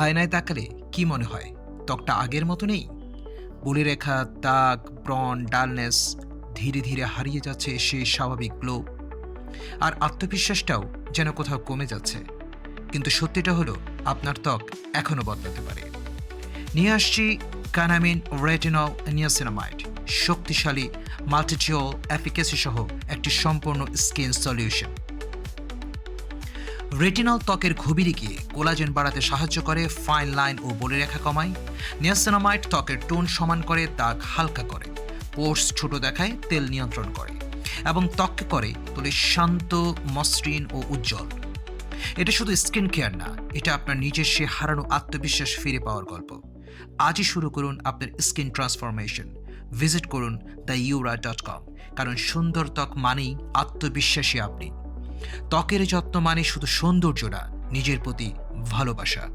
আয়নায় তাকালে কি মনে হয়? ত্বকটা আগের মতো নেই? বলিরেখা, দাগ, ব্রণ, ডালনেস ধীরে ধীরে হারিয়ে যাচ্ছে সেই স্বাভাবিক গ্লো। আর আত্মবিশ্বাসটাও যেন কোথাও কমে যাচ্ছে। কিন্তু সত্যিটা হলো, আপনার ত্বক এখনো বদলাতে পারে। নিয়ে আসছি কানামিন রেটিনল নিয়াসিনামাইড, শক্তিশালী মাল্টিটিওল এফিকেসি সহ একটি সম্পূর্ণ স্কিন সলিউশন। রেটিনল ত্বকের গভীরে গিয়ে কোলাজেন বাড়াতে সাহায্য করে, ফাইন লাইন ও বলিরেখা কমায়। নিয়াসিনামাইড ত্বকের টোন সমান করে, দাগ হালকা করে, পোর্স ছোট দেখায়, তেল নিয়ন্ত্রণ করে এবং ত্বককে করে তোলে শান্ত, মসৃণ ও উজ্জ্বল। এটা শুধু স্কিন কেয়ার না, এটা আপনার নিজের সে হারানো আত্মবিশ্বাস ফিরে পাওয়ার গল্প। আজই শুরু করুন আপনার স্কিন ট্রান্সফরমেশন। ভিজিট করুন theyura.com, কারণ সুন্দর ত্বক মানেই আত্মবিশ্বাসী আপনি। ত্বকের যত্ন মানে শুধু সৌন্দর্য না, নিজের প্রতি ভালোবাসা।